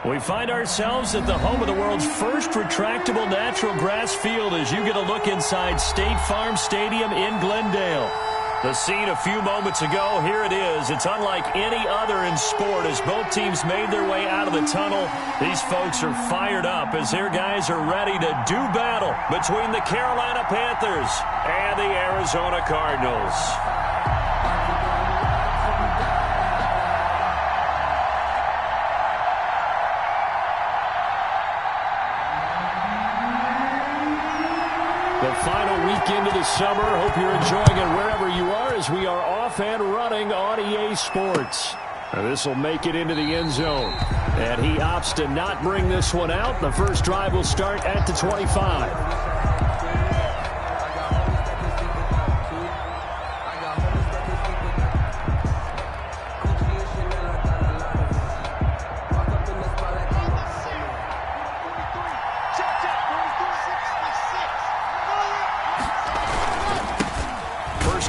We find ourselves at the home of the world's first retractable natural grass field as you get a look inside State Farm Stadium in Glendale. The scene a few moments ago, here it is. It's unlike any other in sport as both teams made their way out of the tunnel. These folks are fired up as their guys are ready to do battle between the Carolina Panthers and the Arizona Cardinals. The final weekend of the summer. Hope you're enjoying it wherever you are as we are off and running on EA Sports. This will make it into the end zone. And he opts to not bring this one out. The first drive will start at the 25.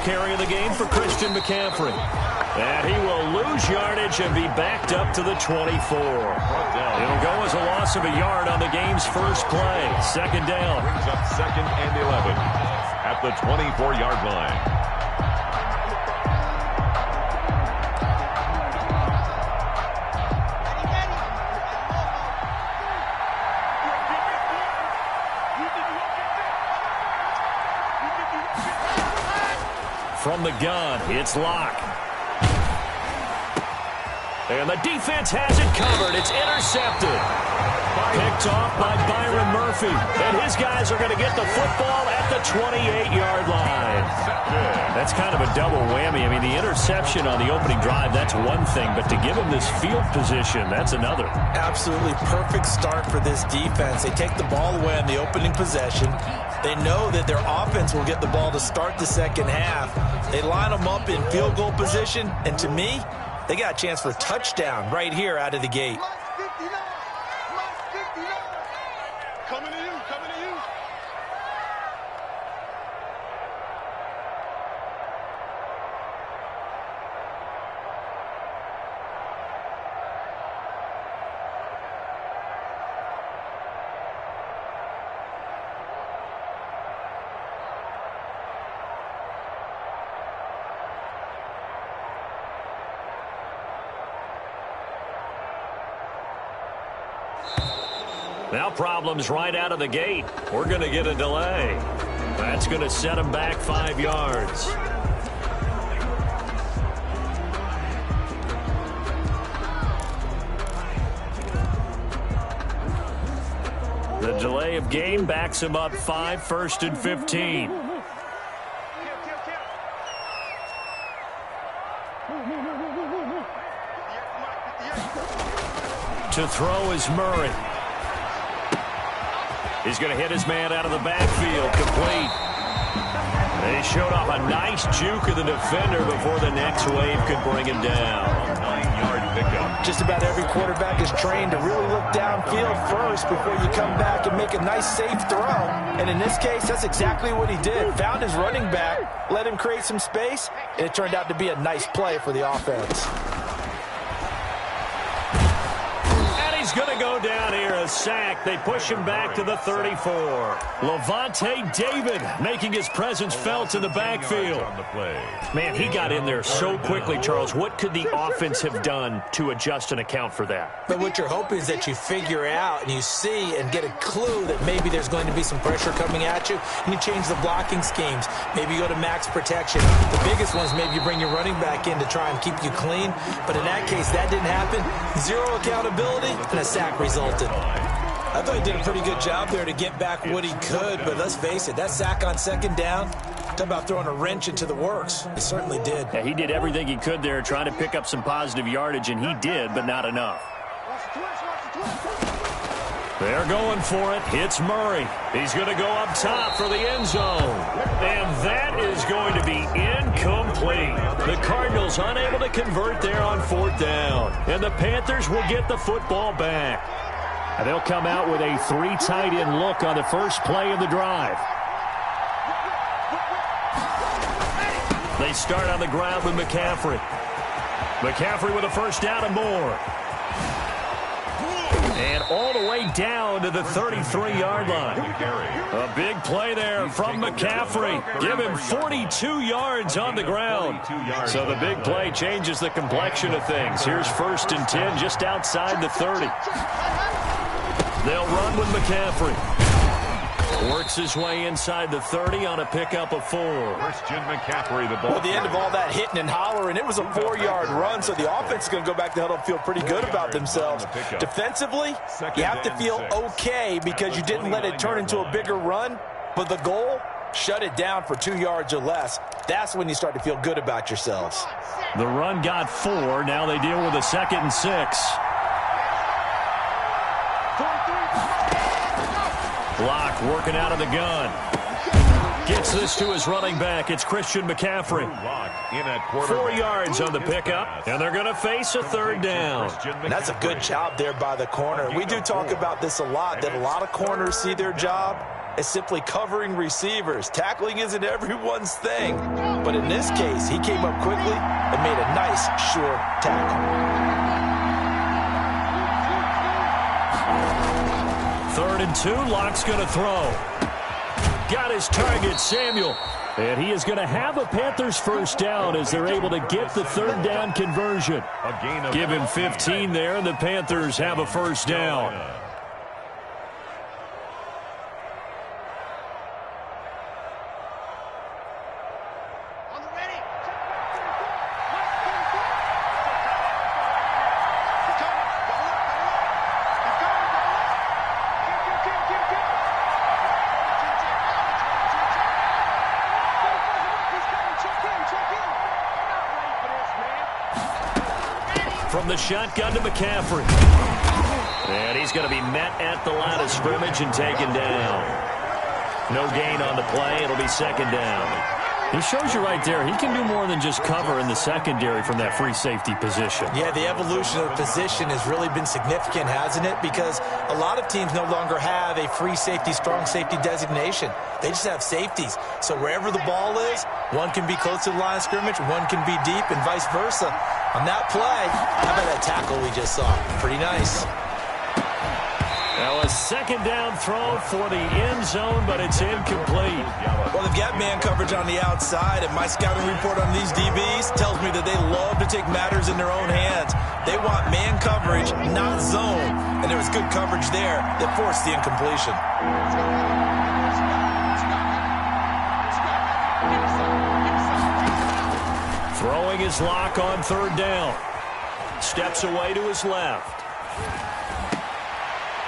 Carry of the game for Christian McCaffrey. And he will lose yardage and be backed up to the 24. It'll go as a loss of a yard on the game's first play. Second down. Brings up 2nd and 11 at the 24-yard line. From the gun, it's Locke. And the defense has it covered. It's intercepted. Picked off by Byron Murphy. And his guys are going to get the football at the 28-yard line. That's kind of a double whammy. I mean, the interception on the opening drive, that's one thing. But to give him this field position, that's another. Absolutely perfect start for this defense. They take the ball away on the opening possession. They know that their offense will get the ball to start the second half. They line them up in field goal position, and to me, they got a chance for a touchdown right here out of the gate. Coming to you, coming to you. Now problems right out of the gate. We're going to get a delay. That's going to set him back 5 yards. The delay of game backs him up 5, 1st and 15. To throw is Murray. He's going to hit his man out of the backfield, complete. They showed off a nice juke of the defender before the next wave could bring him down. 9-yard pickup. Just about every quarterback is trained to really look downfield first before you come back and make a nice, safe throw. And in this case, that's exactly what he did. Found his running back, let him create some space, and it turned out to be a nice play for the offense. He's going to go down here, a sack. They push him back to the 34. Levante David making his presence felt in the backfield. Man, he got in there so quickly, Charles. What could the offense have done to adjust and account for that? But what you're hoping is that you figure out and you see and get a clue that maybe there's going to be some pressure coming at you, and you change the blocking schemes. Maybe you go to max protection. The biggest one is maybe you bring your running back in to try and keep you clean. But in that case, that didn't happen. Zero accountability, and a sack resulted. I thought he did a pretty good job there to get back what he could, but let's face it, that sack on 2nd down, talk about throwing a wrench into the works. He certainly did. Yeah, he did everything he could there trying to pick up some positive yardage, and he did, but not enough. They're going for it. It's Murray. He's going to go up top for the end zone. And that is going to be incomplete. The Cardinals unable to convert there on 4th down. And the Panthers will get the football back. And they'll come out with a 3 tight end look on the first play of the drive. They start on the ground with McCaffrey. McCaffrey with a first down and more. all the way down to the 33-yard line. A big play there from McCaffrey. Give him 42 yards on the ground. So the big play changes the complexion of things. Here's 1st and 10 just outside the 30. They'll run with McCaffrey. Works his way inside the 30 on a pickup of 4. Christian McCaffrey, the ball. Well, at the end of all that hitting and hollering, it was a 4-yard run, so the offense is going to go back to huddle and feel pretty good about themselves. Defensively, you have to feel okay because you didn't let it turn into a bigger run, but the goal, shut it down for 2 yards or less. That's when you start to feel good about yourselves. The run got 4. Now they deal with a 2nd and 6. Block working out of the gun. Gets this to his running back. It's Christian McCaffrey. 4 yards on the pickup, and they're going to face a 3rd down. And that's a good job there by the corner. We do talk about this a lot, that a lot of corners see their job as simply covering receivers. Tackling isn't everyone's thing. But in this case, he came up quickly and made a nice, sure tackle. 3rd and 2, Locke's going to throw. Got his target, Samuel. And he is going to have a Panthers 1st down as they're able to get the 3rd down conversion. Give him 15 there, and the Panthers have a 1st down. From the shotgun to McCaffrey. And he's going to be met at the line of scrimmage and taken down. No gain on the play. It'll be 2nd down. He shows you right there, he can do more than just cover in the secondary from that free safety position. Yeah, the evolution of the position has really been significant, hasn't it? Because a lot of teams no longer have a free safety, strong safety designation. They just have safeties. So wherever the ball is, one can be close to the line of scrimmage, one can be deep, and vice versa. On that play, how about that tackle we just saw? Pretty nice. Now a 2nd down throw for the end zone, but it's incomplete. Well, they've got man coverage on the outside, and my scouting report on these DBs tells me that they love to take matters in their own hands. They want man coverage, not zone. And there was good coverage there that forced the incompletion. Throwing his Lock on 3rd down. Steps away to his left.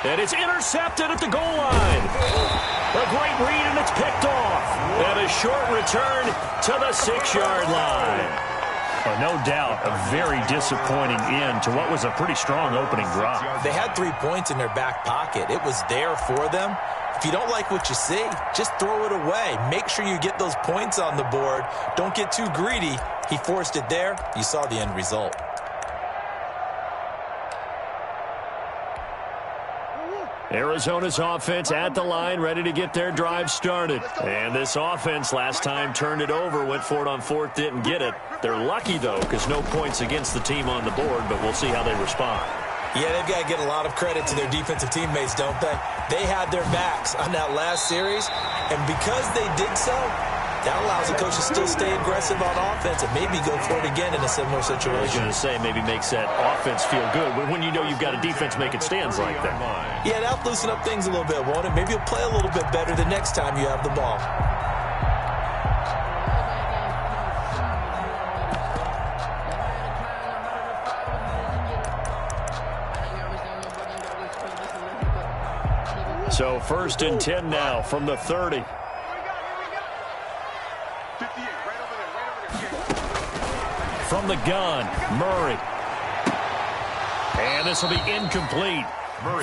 And it's intercepted at the goal line. A great read, and it's picked off. And a short return to the 6-yard line. No doubt, a very disappointing end to what was a pretty strong opening drive. They had 3 points in their back pocket. It was there for them. If you don't like what you see, just throw it away. Make sure you get those points on the board. Don't get too greedy. He forced it there. You saw the end result. Arizona's offense at the line, ready to get their drive started. And this offense last time turned it over, went for it on 4th, didn't get it. They're lucky, though, because no points against the team on the board, but we'll see how they respond. Yeah, they've got to get a lot of credit to their defensive teammates, don't they? They had their backs on that last series, and because they did so, that allows the coach to still stay aggressive on offense and maybe go for it again in a similar situation. I was going to say, maybe makes that offense feel good when you know you've got a defense making stands like that. Yeah, that'll loosen up things a little bit, won't it? Maybe you'll play a little bit better the next time you have the ball. So 1st and 10 now from the 30. From the gun, Murray. And this will be incomplete.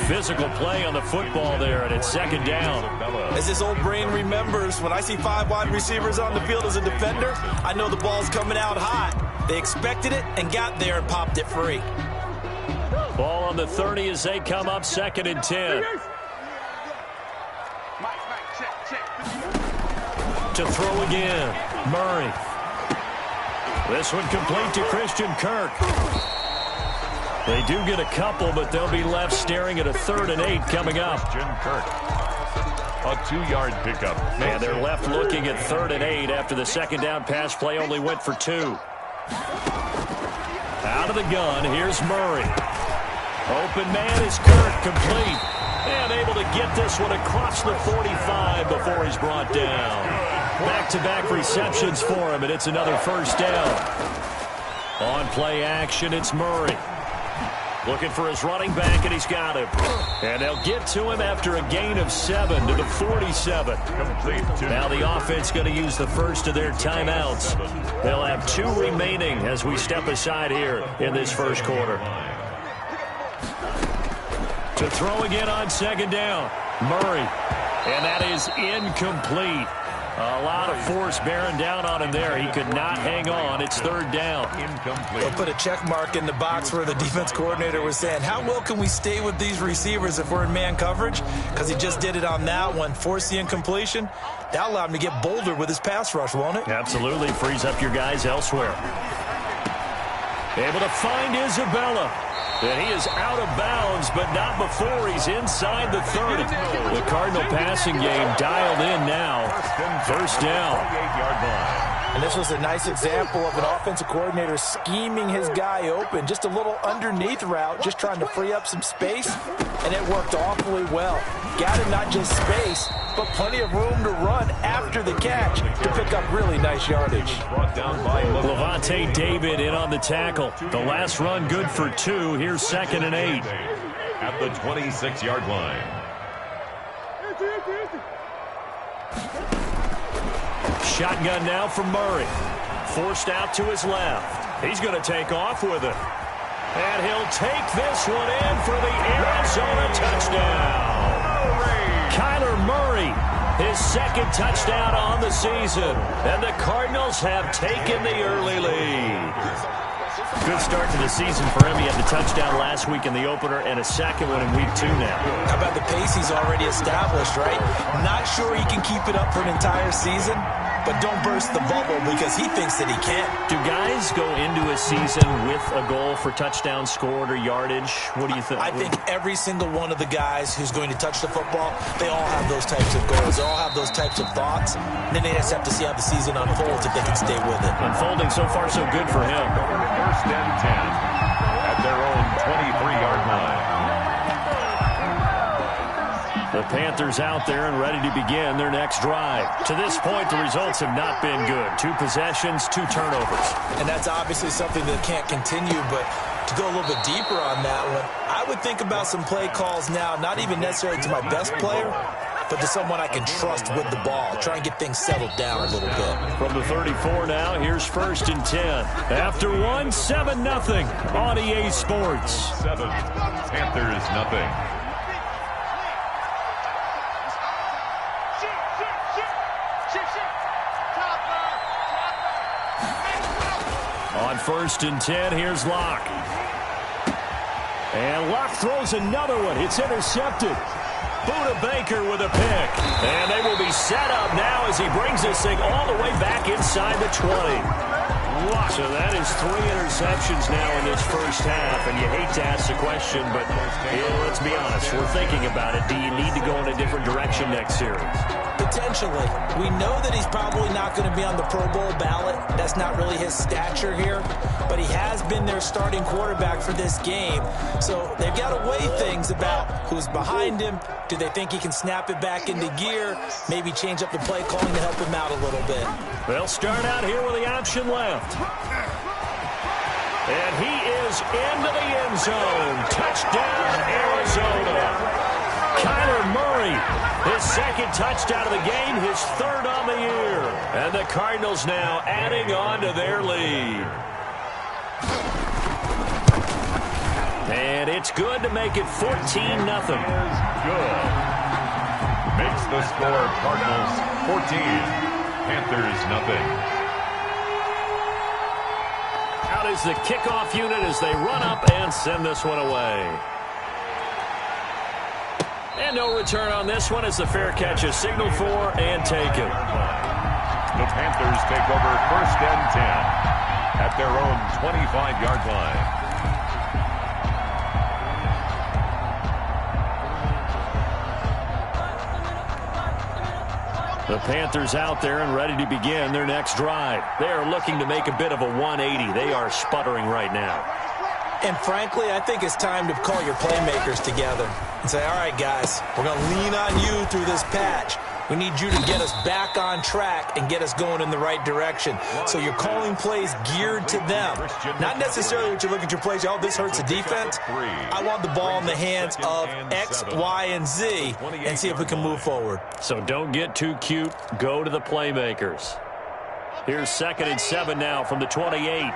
Physical play on the football there, and it's 2nd down. As this old brain remembers, when I see 5 wide receivers on the field as a defender, I know the ball's coming out hot. They expected it and got there and popped it free. Ball on the 30 as they come up 2nd and 10. To throw again, Murray. This one complete to Christian Kirk. They do get a couple, but they'll be left staring at a 3rd and 8 coming up. Jim Kirk. A 2-yard pickup. And they're left looking at 3rd and 8 after the second down pass play only went for 2. Out of the gun, here's Murray. Open man is Kirk, complete. And able to get this one across the 45 before he's brought down. Back-to-back receptions for him, and it's another first down. On play action, it's Murray. Looking for his running back, and he's got him. And they'll get to him after a gain of 7 to the 47. Complete. Now the offense going to use the first of their timeouts. They'll have 2 remaining as we step aside here in this first quarter. To throw again on second down, Murray. And that is incomplete. A lot of force bearing down on him there. He could not hang on. It's 3rd down. Incomplete. They'll put a check mark in the box where the defense coordinator was saying, how well can we stay with these receivers if we're in man coverage? Because he just did it on that one. Force the incompletion. That'll allow him to get bolder with his pass rush, won't it? Absolutely. Frees up your guys elsewhere. Able to find Isabella. And he is out of bounds, but not before he's inside the 30. The Cardinal passing game dialed in now. First down. 28-yard line. And this was a nice example of an offensive coordinator scheming his guy open. Just a little underneath route, just trying to free up some space, and it worked awfully well. Got him not just space, but plenty of room to run after the catch to pick up really nice yardage. Brought down by Levante David in on the tackle. The last run good for 2. Here's 2nd and 8. At the 26-yard line. Shotgun now from Murray. Forced out to his left. He's going to take off with it. And he'll take this one in for the Arizona touchdown. Kyler Murray, his 2nd touchdown on the season. And the Cardinals have taken the early lead. Good start to the season for him. He had the touchdown last week in the opener and a 2nd one in week 2 now. How about the pace he's already established, right? Not sure he can keep it up for an entire season, but don't burst the bubble because he thinks that he can. Do guys go into a season with a goal for touchdowns scored or yardage? What do you think? I think every single one of the guys who's going to touch the football, they all have those types of goals. They all have those types of thoughts. And then they just have to see how the season unfolds if they can stay with it. Unfolding so far so good for him. 1st and 10 at their own 23-yard line. The Panthers out there and ready to begin their next drive. To this point, the results have not been good. 2 possessions, 2 turnovers. And that's obviously something that can't continue, but to go a little bit deeper on that one, I would think about some play calls now, not even necessarily to my best player, but to someone I can trust with the ball. Try and get things settled down a little bit. From the 34 now, here's 1st and 10. After 1, 7-0 on EA Sports. 7. Panthers nothing. On 1st and 10, here's Locke. And Locke throws another one. It's intercepted. Buda Baker with a pick. And they will be set up now as he brings this thing all the way back inside the 20. So that is 3 interceptions now in this first half. And you hate to ask the question, but let's be honest. We're thinking about it. Do you need to go in a different direction next series? Potentially. We know that he's probably not going to be on the Pro Bowl ballot. That's not really his stature here. But he has been their starting quarterback for this game. So they've got to weigh things about who's behind him. Do they think he can snap it back into gear? Maybe change up the play calling to help him out a little bit. They'll start out here with the option left. And he is into the end zone. Touchdown, Arizona. Kyler Murray, his 2nd touchdown of the game, his 3rd on the year. And the Cardinals now adding on to their lead. And it's good to make it 14-0. Good. Makes the score Cardinals 14. Panthers nothing. Out is the kickoff unit as they run up and send this one away. And no return on this one as the fair catch is signaled for and taken. The Panthers take over 1st and 10 at their own 25-yard line. The Panthers out there and ready to begin their next drive. They are looking to make a bit of a 180. They are sputtering right now. And frankly, I think it's time to call your playmakers together and say, all right, guys, we're going to lean on you through this patch. We need you to get us back on track and get us going in the right direction. So you're calling plays geared to them. Not necessarily what you look at your plays, oh, this hurts the defense. I want the ball in the hands of X, Y, and Z and see if we can move forward. So don't get too cute. Go to the playmakers. Here's 2nd and 7 now from the 28.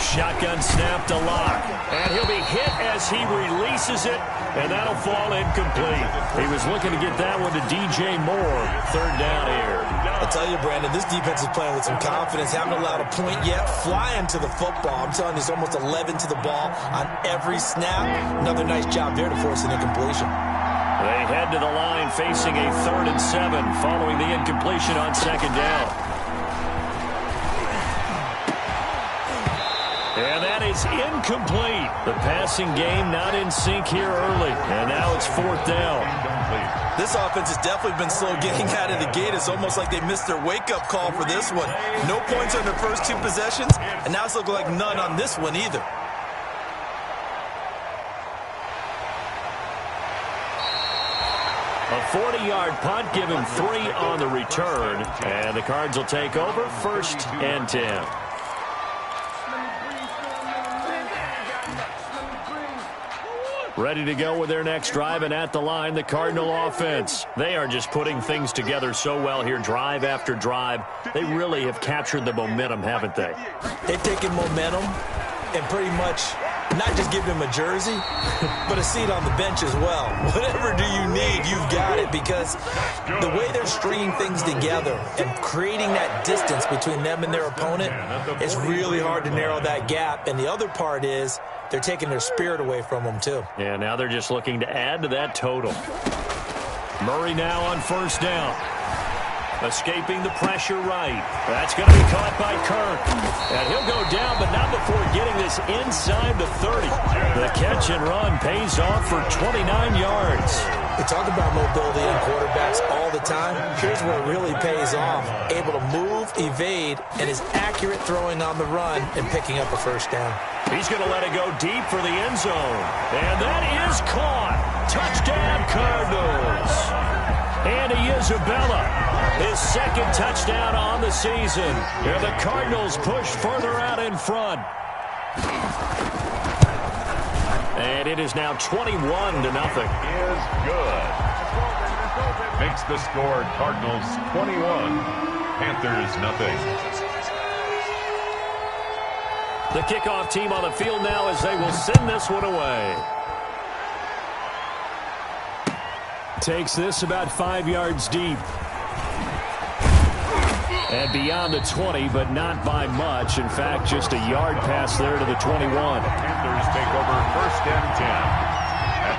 Shotgun snap to Locke. And he'll be hit as he releases it, and that'll fall incomplete. He was looking to get that one to DJ Moore. 3rd down here. I'll tell you, Brandon, this defense is playing with some confidence. Haven't allowed a point yet. Flying to the football. I'm telling you, it's almost 11 to the ball on every snap. Another nice job there to force an incompletion. They head to the line facing a 3rd and 7 following the incompletion on 2nd down. And that is incomplete. The passing game not in sync here early. And now it's 4th down. This offense has definitely been slow getting out of the gate. It's almost like they missed their wake-up call for this one. No points on their first 2 possessions, and now it's looking like none on this one either. A 40-yard punt, give him 3 on the return. And the Cards will take over 1st and 10. Ready to go with their next drive, and at the line, the Cardinal offense. They are just putting things together so well here, drive after drive. They really have captured the momentum, haven't they? They've taken momentum and pretty much not just give them a jersey, but a seat on the bench as well. Whatever do you need, you've got it, because the way they're stringing things together and creating that distance between them and their opponent, it's really hard to narrow that gap. And the other part is they're taking their spirit away from them, too. Yeah, now they're just looking to add to that total. Murray now on 1st down. Escaping the pressure right. That's going to be caught by Kirk. And he'll go down, but not before getting this inside the 30. The catch and run pays off for 29 yards. We talk about mobility in quarterbacks all the time. Here's where it really pays off. Able to move, evade, and is accurate throwing on the run and picking up a 1st down. He's going to let it go deep for the end zone. And that is caught. Touchdown, Cardinals. Andy Isabella, his 2nd touchdown on the season. And the Cardinals push further out in front. And it is now 21-0. Is good. Makes the score Cardinals 21, Panthers nothing. The kickoff team on the field now as they will send this one away. Takes this about 5 yards deep. And beyond the 20, but not by much. In fact, just a yard pass there to the 21. Panthers take over 1st and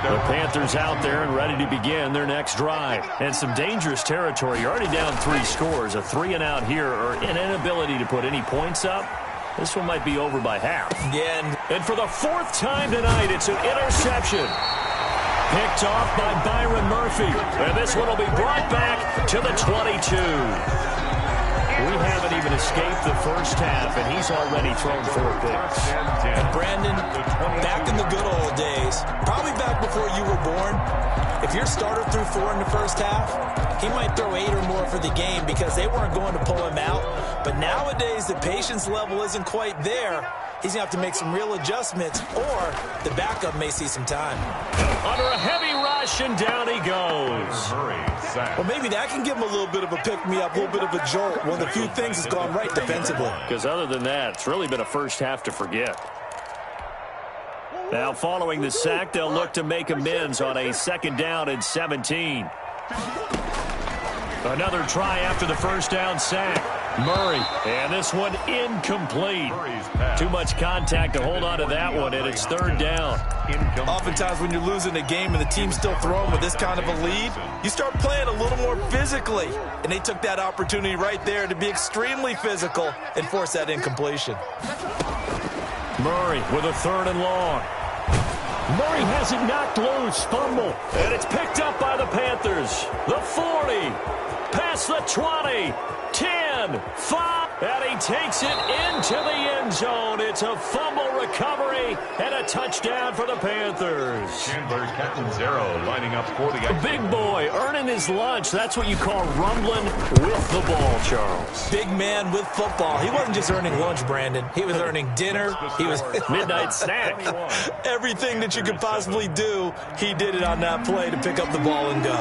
10. The Panthers out there and ready to begin their next drive. And some dangerous territory. You're already down 3 scores. A 3-and-out here, or an inability to put any points up. This one might be over by half. Again. And for the 4th time tonight, it's an interception. Picked off by Byron Murphy. And this one will be brought back to the 22. We haven't even escaped the first half, and he's already thrown 4 picks. And Brandon, back in the good old days, probably back before you were born, if your starter threw 4 in the first half, he might throw 8 or more for the game because they weren't going to pull him out. But nowadays, the patience level isn't quite there. He's going to have to make some real adjustments, or the backup may see some time. Under a heavy rush, and down he goes. Well, maybe that can give him a little bit of a pick-me-up, a little bit of a jolt. One of the few things that's gone right defensively. Because other than that, it's really been a first half to forget. Now, following the sack, they'll look to make amends on a 2nd down and 17. Another try after the 1st down sack. Murray, and this one incomplete. Too much contact to hold on to that one, and it's 3rd down. Oftentimes when you're losing a game and the team's still throwing with this kind of a lead, you start playing a little more physically. And they took that opportunity right there to be extremely physical and force that incompletion. Murray with a 3rd and long. Murray has it knocked loose. Fumble. And it's picked up by the Panthers. The 40. Past the 20. 10. 5. And he takes it into the end zone. It's a fumble recovery and a touchdown for the Panthers. Chandler Catanzaro lining up for the Big boy earning his lunch. That's what you call rumbling with the ball, Charles. Big man with football. He wasn't just earning lunch, Brandon. He was earning dinner. He was midnight snack. Everything that you could possibly do, he did it on that play to pick up the ball and go.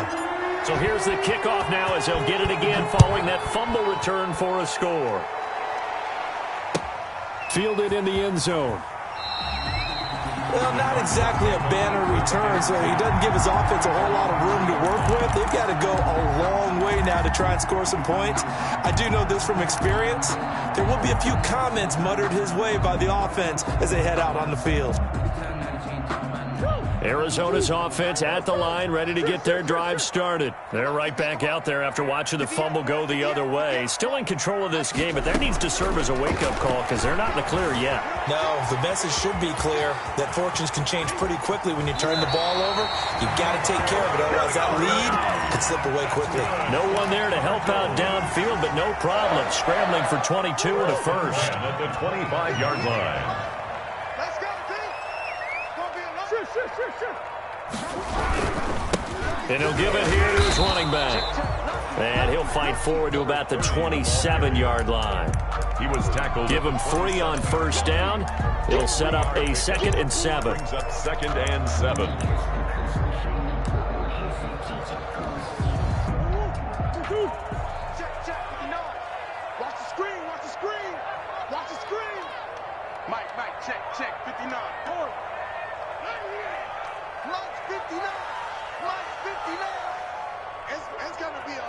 So here's the kickoff now as he'll get it again following that fumble return for a score. Fielded in the end zone. Well, not exactly a banner return, so he doesn't give his offense a whole lot of room to work with. They've got to go a long way now to try and score some points. I do know this from experience. There will be a few comments muttered his way by the offense as they head out on the field. Arizona's offense at the line, ready to get their drive started. They're right back out there after watching the fumble go the other way. Still in control of this game, but that needs to serve as a wake-up call because they're not in the clear yet. No, the message should be clear that fortunes can change pretty quickly when you turn the ball over. You've got to take care of it, otherwise that lead could slip away quickly. No one there to help out downfield, but no problem. Scrambling for 22 and a first. And at the 25-yard line. And he'll give it here to his running back. And he'll fight forward to about the 27-yard line. He was tackled. Give him 3 on first down. It'll set up a 2nd and 7. Brings up 2nd and 7. Watch the screen, watch the screen. Watch the screen. Mike, check, 59. Mike's 59. Mike's 59. It's going to be a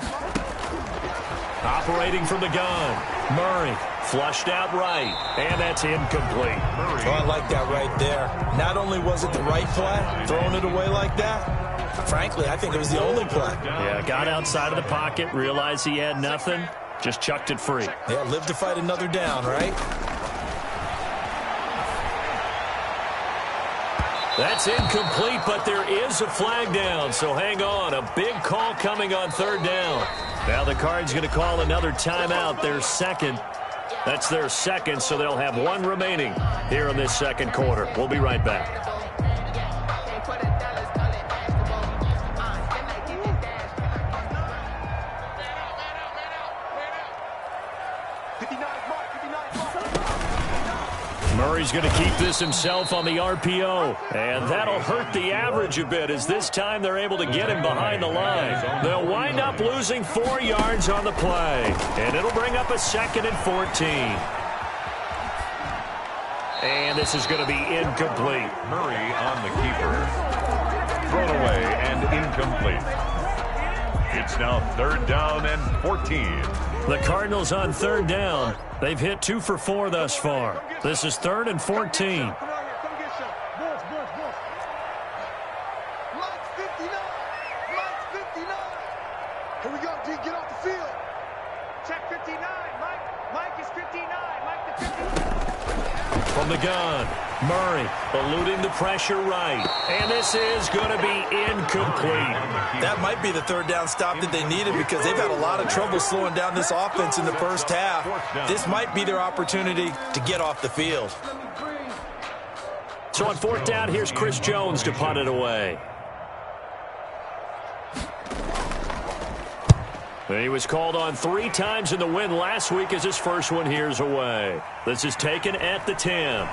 Operating from the gun. Murray flushed out right. And that's incomplete. Oh, I like that right there. Not only was it the right play, throwing it away like that, frankly, I think it was the only play. Yeah, got outside of the pocket, realized he had nothing, just chucked it free. Yeah, live to fight another down, right? That's incomplete, but there is a flag down, so hang on. A big call coming on 3rd down. Now the Cards going to call another timeout, their second. That's their second, so they'll have 1 remaining here in this 2nd quarter. We'll be right back. Murray's going to keep this himself on the RPO, and that'll hurt the average a bit as this time they're able to get him behind the line. They'll wind up losing 4 yards on the play, and it'll bring up a 2nd and 14. And this is going to be incomplete. Murray on the keeper. Thrown away and incomplete. It's now 3rd down and 14. The Cardinals on 3rd down. They've hit 2 for 4 thus far. This is 3rd and 14. Mike's 59. Mike's 59. Here we go, D. Get off the field. Check 59. Mike is 59. Mike the 59. From the gun, Murray eluding the pressure right. And this is going to be incomplete. That might be the 3rd down stop that they needed because they've had a lot of trouble slowing down this offense in the first half. This might be their opportunity to get off the field. So on 4th down, here's Chris Jones to punt it away. And he was called on 3 times in the win last week as his first one here's away. This is taken at the 10.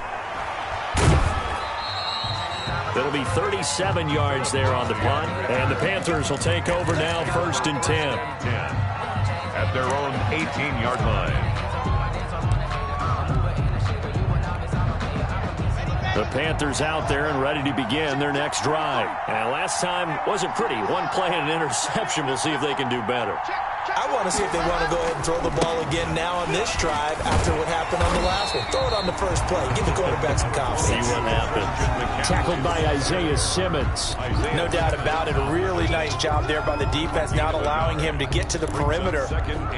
It'll be 37 yards there on the punt. And the Panthers will take over now 1st and 10. At their own 18-yard line. The Panthers out there and ready to begin their next drive. And last time wasn't pretty. 1 play and an interception. We'll see if they can do better. I want to see if they want to go ahead and throw the ball again now on this drive after what happened on the last one. Throw it on the first play. Give the quarterback some confidence. See what happens. Tackled by Isaiah Simmons. No doubt about it. A really nice job there by the defense, not allowing him to get to the perimeter.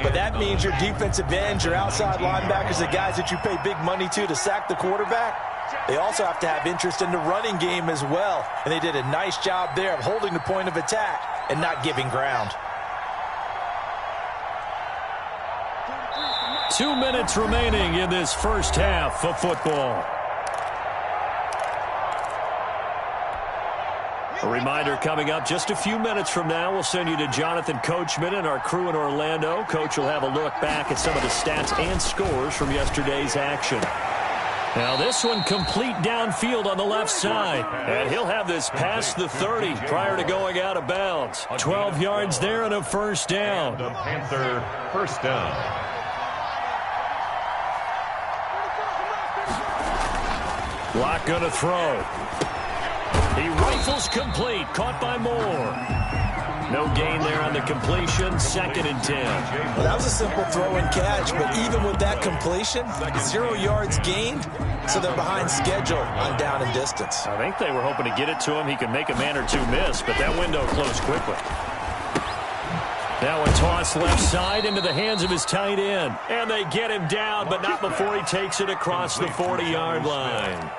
But that means your defensive ends, your outside linebackers, the guys that you pay big money to sack the quarterback, they also have to have interest in the running game as well. And they did a nice job there of holding the point of attack and not giving ground. 2 minutes remaining in this first half of football. A reminder coming up just a few minutes from now, we'll send you to Jonathan Coachman and our crew in Orlando. Coach will have a look back at some of the stats and scores from yesterday's action. Now this one complete downfield on the left side. And he'll have this past the 30 prior to going out of bounds. 12 yards there and a first down. The Panther first down. Locke going to throw. He rifles complete. Caught by Moore. No gain there on the completion. 2nd and 10. Well, that was a simple throw and catch, but even with that completion, 0 yards gained, so they're behind schedule on down and distance. I think they were hoping to get it to him. He could make a man or two miss, but that window closed quickly. Now a toss left side into the hands of his tight end. And they get him down, but not before he takes it across the 40-yard line.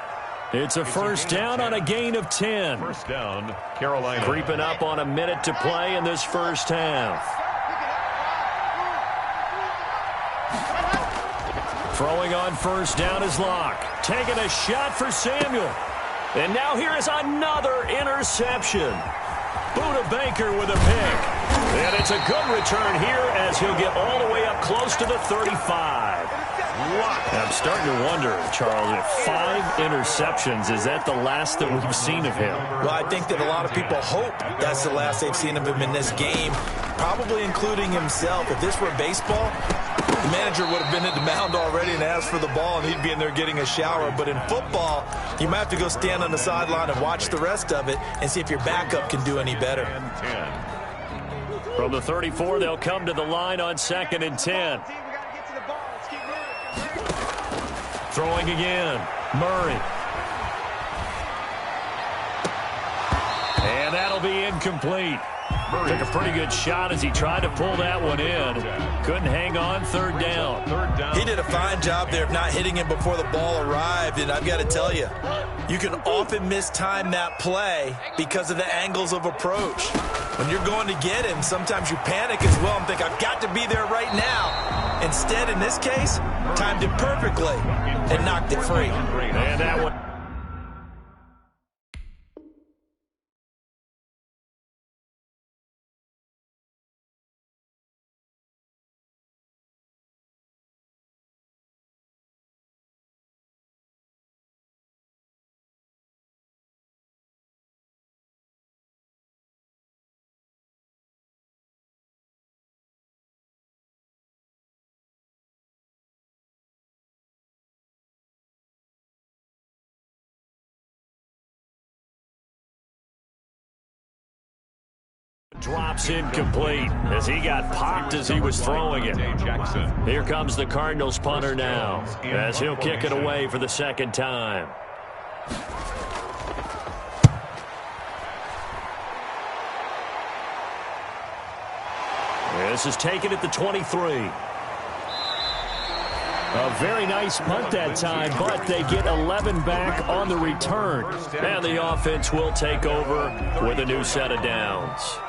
It's a first down on a gain of 10. First down, Carolina. Creeping up on a minute to play in this first half. Throwing on first down is Locke. Taking a shot for Samuel. And now here is another interception. Buda Baker with a pick. And it's a good return here as he'll get all the way up close to the 35. I'm starting to wonder, Charles, if 5 interceptions, is that the last that we've seen of him? Well, I think that a lot of people hope that's the last they've seen of him in this game, probably including himself. If this were baseball, the manager would have been at the mound already and asked for the ball, and he'd be in there getting a shower. But in football, you might have to go stand on the sideline and watch the rest of it and see if your backup can do any better. From the 34, they'll come to the line on 2nd and 10. Throwing again, Murray. And that'll be incomplete. Took a pretty good shot as he tried to pull that one in. Couldn't hang on. 3rd down. He did a fine job there of not hitting him before the ball arrived. And I've got to tell you, you can often mistime that play because of the angles of approach. When you're going to get him, sometimes you panic as well and think, I've got to be there right now. Instead, in this case, timed it perfectly and knocked it free. And that one. Drops incomplete as he got popped as he was throwing it. Here comes the Cardinals punter now as he'll kick it away for the 2nd time. This is taken at the 23. A very nice punt that time, but they get 11 back on the return. And the offense will take over with a new set of downs.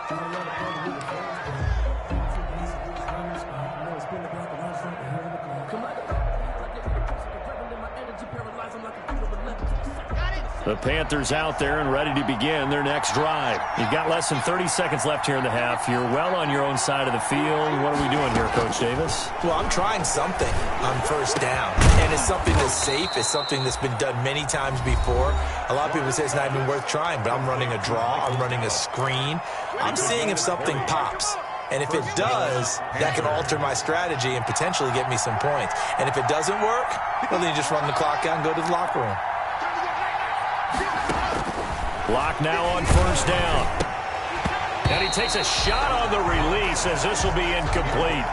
The Panthers out there and ready to begin their next drive. You've got less than 30 seconds left here in the half. You're well on your own side of the field. What are we doing here, Coach Davis? Well, I'm trying something on first down. And it's something that's safe. It's something that's been done many times before. A lot of people say it's not even worth trying, but I'm running a draw. I'm running a screen. I'm seeing if something pops. And if it does, that can alter my strategy and potentially get me some points. And if it doesn't work, well, then you just run the clock out and go to the locker room. Locke now on first down. And he takes a shot on the release as this will be incomplete.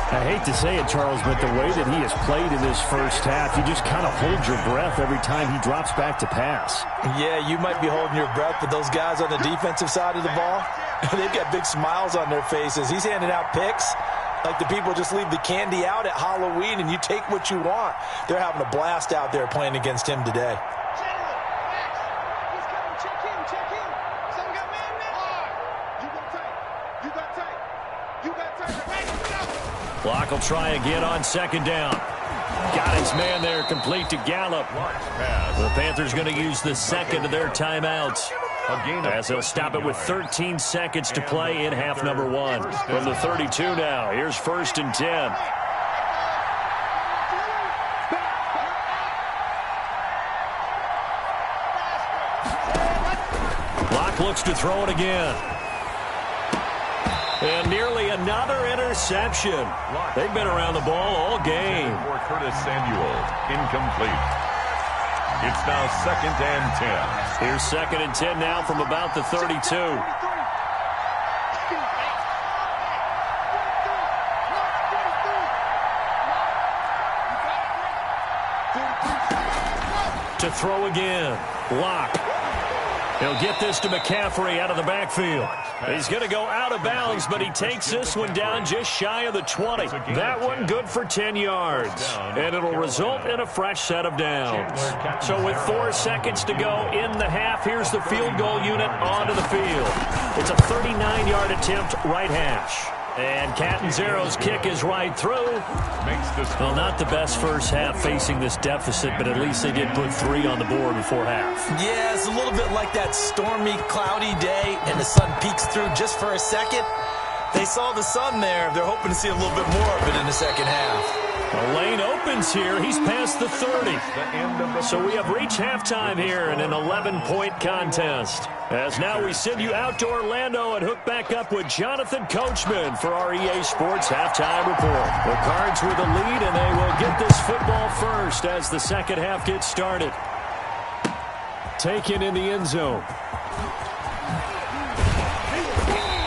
I hate to say it, Charles, but the way that he has played in this first half, you just kind of hold your breath every time he drops back to pass. Yeah, you might be holding your breath, but those guys on the defensive side of the ball, they've got big smiles on their faces. He's handing out picks like the people just leave the candy out at Halloween and you take what you want. They're having a blast out there playing against him today. Clock will try again on second down. Got his man there, complete to Gallup. The Panthers going to use the second of their timeouts, as they'll stop it with 13 seconds to play in half number 1. From the 32 now, here's 1st and 10. Clock looks to throw it again. And nearly another interception. They've been around the ball all game. For Curtis Samuel, incomplete. It's now 2nd and 10. Here's 2nd and 10 now from about the 32. To throw again. Lock. He'll get this to McCaffrey out of the backfield. He's going to go out of bounds, but he takes this one down just shy of the 20. That one good for 10 yards. And it'll result in a fresh set of downs. So with 4 seconds to go in the half, here's the field goal unit onto the field. It's a 39-yard attempt right hash. And Catanzaro's kick is right through. Well, not the best first half facing this deficit, but at least they did put 3 on the board before half. Yeah, it's a little bit like that stormy, cloudy day, and the sun peeks through just for a second. They saw the sun there. They're hoping to see a little bit more of it in the second half. The lane opens here. He's past the 30. So we have reached halftime here in an 11-point contest. As now we send you out to Orlando and hook back up with Jonathan Coachman for our EA Sports Halftime Report. The Cards with the lead, and they will get this football first as the second half gets started. Taken in the end zone.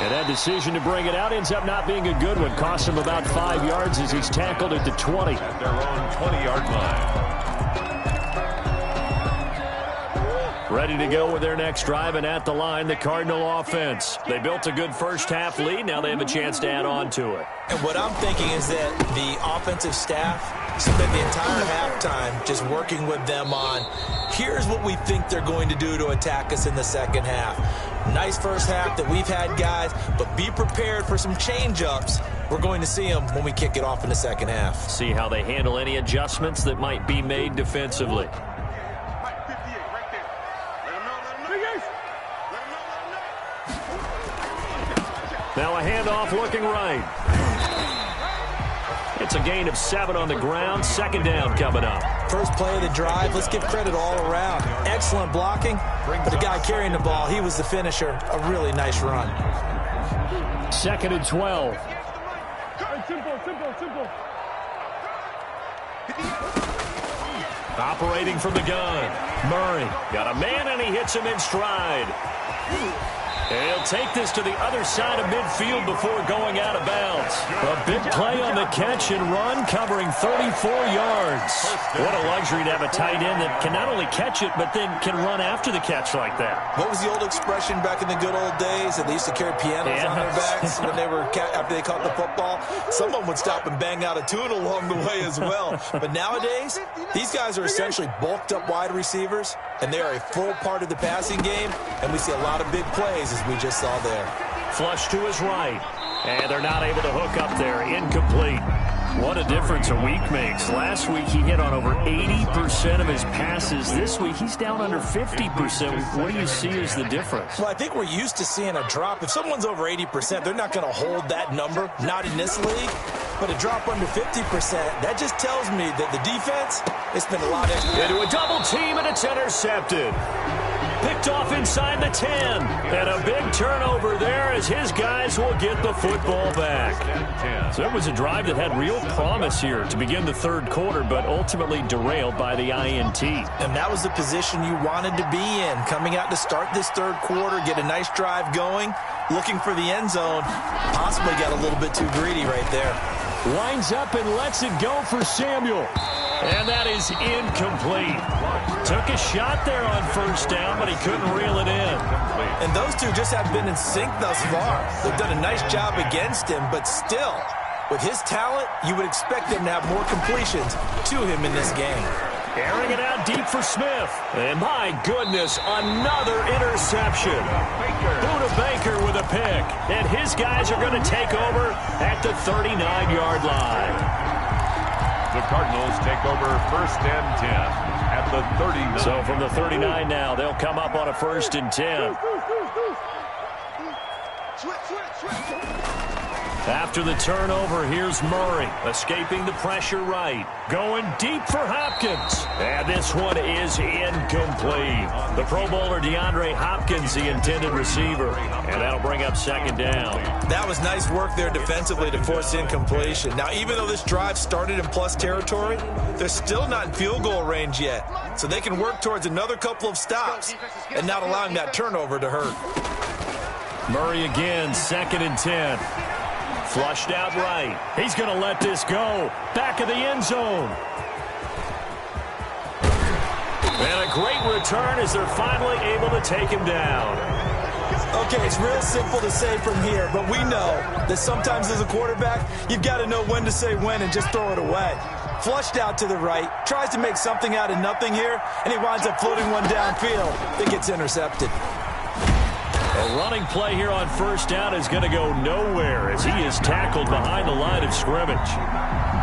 And that decision to bring it out ends up not being a good one. Costs him about 5 yards as he's tackled at the 20. At their own 20-yard line. Ready to go with their next drive, and at the line, the Cardinal offense. They built a good first-half lead. Now they have a chance to add on to it. And what I'm thinking is that the offensive staff spent the entire halftime just working with them on, here's what we think they're going to do to attack us in the second half. Nice first half that we've had, guys, but be prepared for some change-ups. We're going to see them when we kick it off in the second half. See how they handle any adjustments that might be made defensively. Now a handoff looking right. It's a gain of 7 on the ground. Second down coming up. First play of the drive. Let's give credit all around. Excellent blocking. But the guy carrying the ball, he was the finisher. A really nice run. 2nd and 12. Operating from the gun. Murray got a man, and he hits him in stride. And he'll take this to the other side of midfield before going out of bounds. A big play on the catch and run, covering 34 yards. What a luxury to have a tight end that can not only catch it, but then can run after the catch like that. What was the old expression back in the good old days that they used to carry pianos on their backs when they were after they caught the football? Someone would stop and bang out a tune along the way as well. But nowadays, these guys are essentially bulked up wide receivers, and they are a full part of the passing game, and we see a lot of big plays as we just saw there. Flush to his right, and they're not able to hook up there. Incomplete. What a difference a week makes. Last week he hit on over 80% of his passes. This week he's down under 50%. What do you see as the difference? Well, I think we're used to seeing a drop. If someone's over 80%, they're not going to hold that number, not in this league. But a drop under 50%, that just tells me that the defense, it's been a lot extra. Into a double team, and it's intercepted. Picked off inside the 10. And a big turnover there as his guys will get the football back. So it was a drive that had real promise here to begin the third quarter, but ultimately derailed by the INT. And that was the position you wanted to be in, coming out to start this third quarter, get a nice drive going, looking for the end zone. Possibly got a little bit too greedy right there. Winds up and lets it go for Samuel. And that is incomplete. Took a shot there on first down, but he couldn't reel it in. And those two just have been in sync thus far. They've done a nice job against him, but still, with his talent, you would expect them to have more completions to him in this game. Airing it out deep for Smith. And my goodness, another interception. Buda Baker with a the pick. And his guys are going to take over at the 39-yard line. The Cardinals take over 1st and 10 at the 39. So from the 39 now, they'll come up on a 1st and 10. After the turnover, here's Murray, escaping the pressure right. Going deep for Hopkins. And this one is incomplete. The Pro Bowler DeAndre Hopkins, the intended receiver. And that'll bring up 2nd down. That was nice work there defensively to force incompletion. Now, even though this drive started in plus territory, they're still not in field goal range yet. So they can work towards another couple of stops and not allowing that turnover to hurt. Murray again, 2nd and 10. Flushed out right. He's going to let this go. Back of the end zone. And a great return as they're finally able to take him down. Okay, it's real simple to say from here, but we know that sometimes as a quarterback, you've got to know when to say when and just throw it away. Flushed out to the right, tries to make something out of nothing here, and he winds up floating one downfield that gets intercepted. A running play here on 1st down is going to go nowhere as he is tackled behind the line of scrimmage.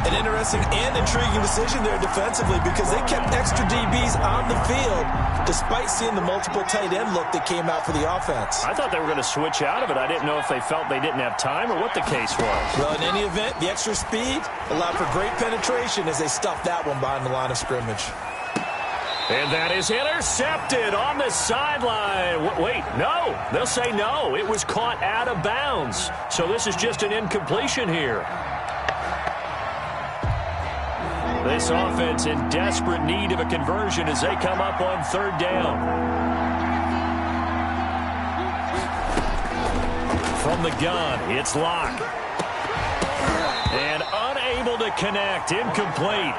An interesting and intriguing decision there defensively because they kept extra DBs on the field despite seeing the multiple tight end look that came out for the offense. I thought they were going to switch out of it. I didn't know if they felt they didn't have time or what the case was. Well, in any event, the extra speed allowed for great penetration as they stuffed that one behind the line of scrimmage. And that is intercepted on the sideline. Wait, no. They'll say no. It was caught out of bounds. So this is just an incompletion here. This offense in desperate need of a conversion as they come up on 3rd down. From the gun, it's Locke. And unable to connect. Incomplete.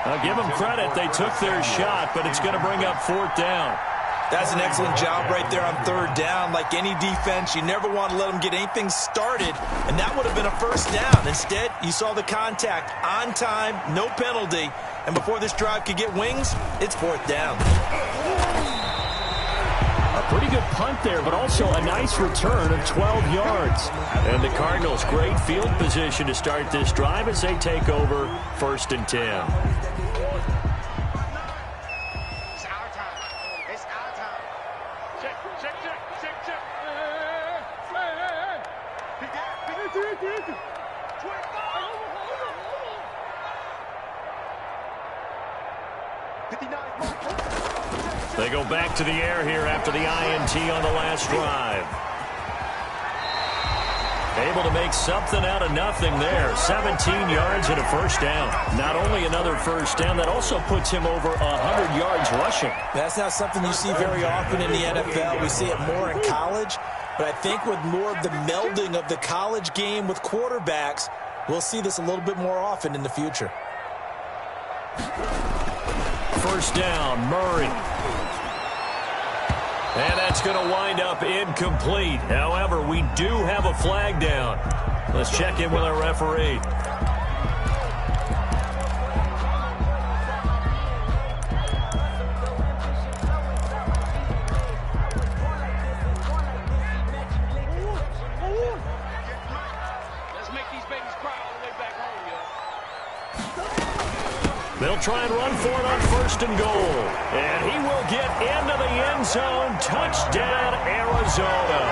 I'll give them credit. They took their shot, but it's going to bring up 4th down. That's an excellent job right there on 3rd down. Like any defense, you never want to let them get anything started, and that would have been a 1st down. Instead, you saw the contact on time, no penalty, and before this drive could get wings, it's 4th down. A pretty good punt there, but also a nice return of 12 yards. And the Cardinals, great field position to start this drive as they take over 1st and 10. They go back to the air here after the INT on the last drive. Able to make something out of nothing there. 17 yards and a 1st down. Not only another 1st down, that also puts him over 100 yards rushing. That's not something you see very often in the NFL. We see it more in college. But I think with more of the melding of the college game with quarterbacks, we'll see this a little bit more often in the future. 1st down, Murray. And that's going to wind up incomplete. However, we do have a flag down. Let's check in with our referee. Let's make these babies cry all the way back home, yo. They'll try and run for it on 1st and goal. And he will get into the end zone. Touchdown, Arizona.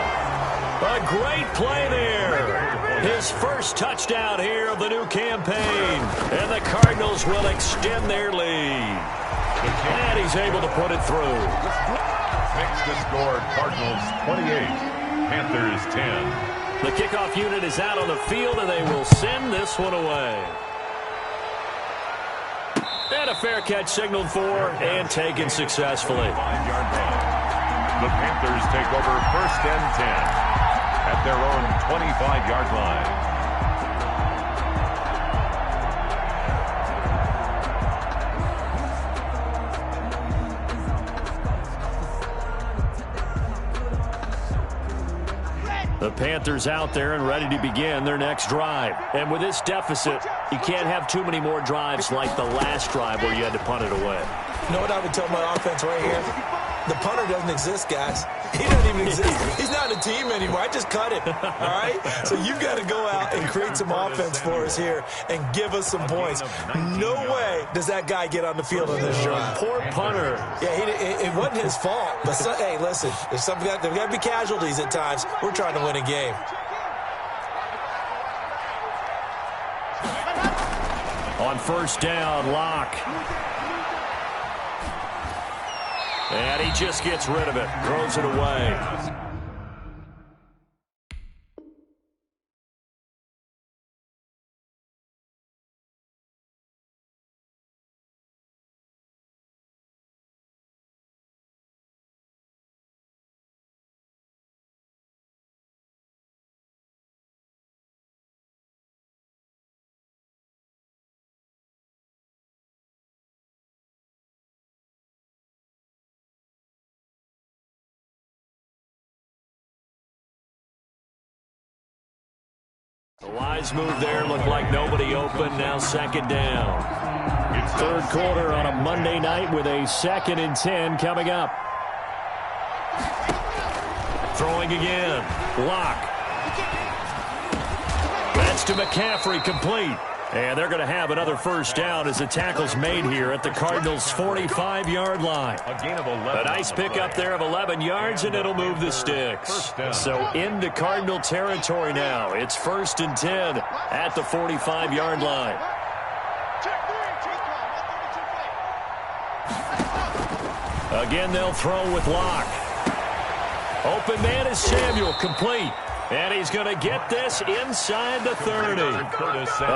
A great play there. His first touchdown here of the new campaign. And the Cardinals will extend their lead. And he's able to put it through. Makes the score Cardinals 28, Panthers 10. The kickoff unit is out on the field, and they will send this one away. And a fair catch signaled for and taken successfully. 5-yard line. The Panthers take over 1st and 10 at their own 25-yard line. The Panthers out there and ready to begin their next drive. And with this deficit, you can't have too many more drives like the last drive where you had to punt it away. You know what I would tell my offense right here? The punter doesn't exist, guys. He doesn't even exist. He's not a team anymore. I just cut him, all right? So you've got to go out and create some offense for us here and give us some points. No way does that guy get on the field on this drive. Poor punter. Yeah, it wasn't his fault. But, hey, listen, there's got to be casualties at times. We're trying to win a game. On first down, Locke. And he just gets rid of it, throws it away. The wise move there, looked like nobody open, now second down. Third quarter on a Monday night with a 2nd and 10 coming up. Throwing again, Locke. That's to McCaffrey, complete. And they're going to have another first down as the tackle's made here at the Cardinals' 45-yard line. A gain of 11. A nice pickup there of 11 yards, and it'll move the sticks. So into Cardinal territory now. It's 1st and 10 at the 45-yard line. Again, they'll throw with Locke. Open man is Samuel, complete. And he's going to get this inside the 30.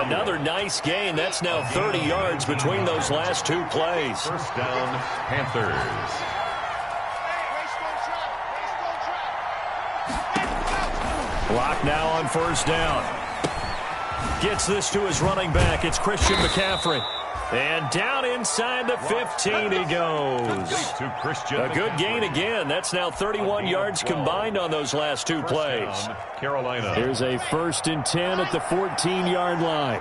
Another nice gain. That's now 30 yards between those last two plays. First down, Panthers. Locke now on first down. Gets this to his running back. It's Christian McCaffrey. And down inside the 15 he goes. A good gain again. That's now 31 yards combined on those last two plays. Carolina. Here's a 1st and 10 at the 14-yard line.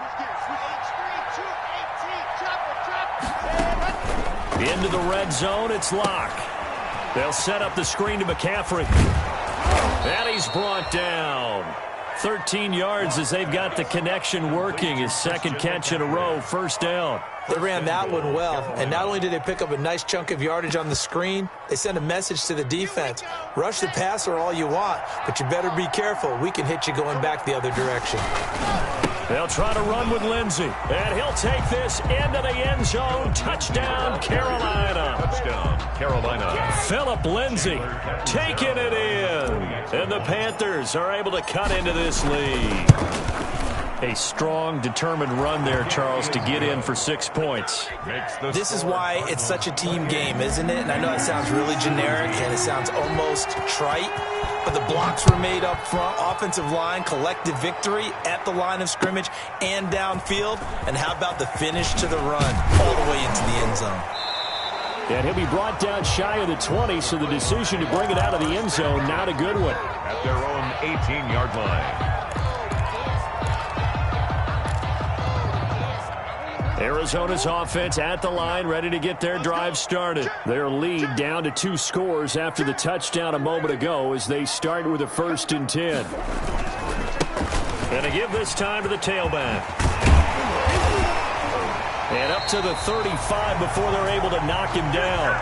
Into the red zone, it's Locke. They'll set up the screen to McCaffrey. And he's brought down. 13 yards as they've got the connection working. His second catch in a row, first down. They ran that one well, and not only did they pick up a nice chunk of yardage on the screen, they sent a message to the defense. Rush the passer all you want, but you better be careful. We can hit you going back the other direction. They'll try to run with Lindsey, and he'll take this into the end zone. Touchdown, Carolina. Touchdown, Carolina. Phillip Lindsey taking it in. And the Panthers are able to cut into this lead. A strong, determined run there, Charles, to get in for 6 points. This is why it's such a team game, isn't it? And I know it sounds really generic and it sounds almost trite, but the blocks were made up front, offensive line, collective victory at the line of scrimmage and downfield. And how about the finish to the run all the way into the end zone? And he'll be brought down shy of the 20, so the decision to bring it out of the end zone, not a good one. At their own 18-yard line. Arizona's offense at the line, ready to get their drive started. Their lead down to 2 scores after the touchdown a moment ago as they start with a 1st and 10. And to give this time to the tailback. And up to the 35 before they're able to knock him down.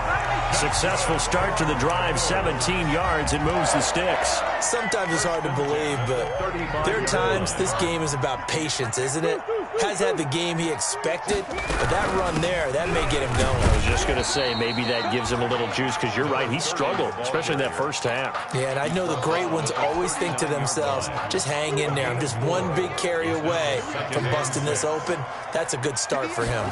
Successful start to the drive, 17 yards, and moves the sticks. Sometimes it's hard to believe, but there are times this game is about patience, isn't it? Has had the game he expected, but that run there, that may get him going. I was just going to say, maybe that gives him a little juice, because you're right, he struggled, especially in that first half. Yeah, and I know the great ones always think to themselves, just hang in there. I'm just one big carry away from busting this open. That's a good start for him.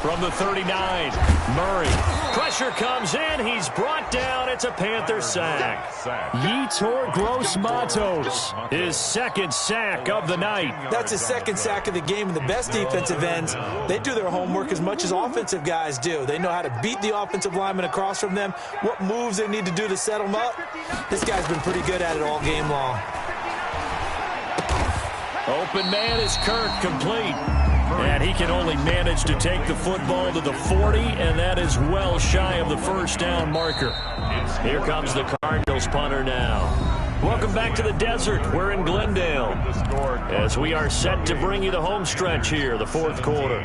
From the 39, Murray. Pressure comes in. He's brought down. It's a Panther sack. Yetur Gross-Matos, his second sack of the night. That's his second sack of the game, and the best defensive ends, they do their homework as much as offensive guys do. They know how to beat the offensive lineman across from them, what moves they need to do to set them up. This guy's been pretty good at it all game long. Open man is Kirk, complete. And he can only manage to take the football to the 40, and that is well shy of the first down marker. Here comes the Cardinals punter now. Welcome back to the desert. We're in Glendale as we are set to bring you the home stretch here, the fourth quarter.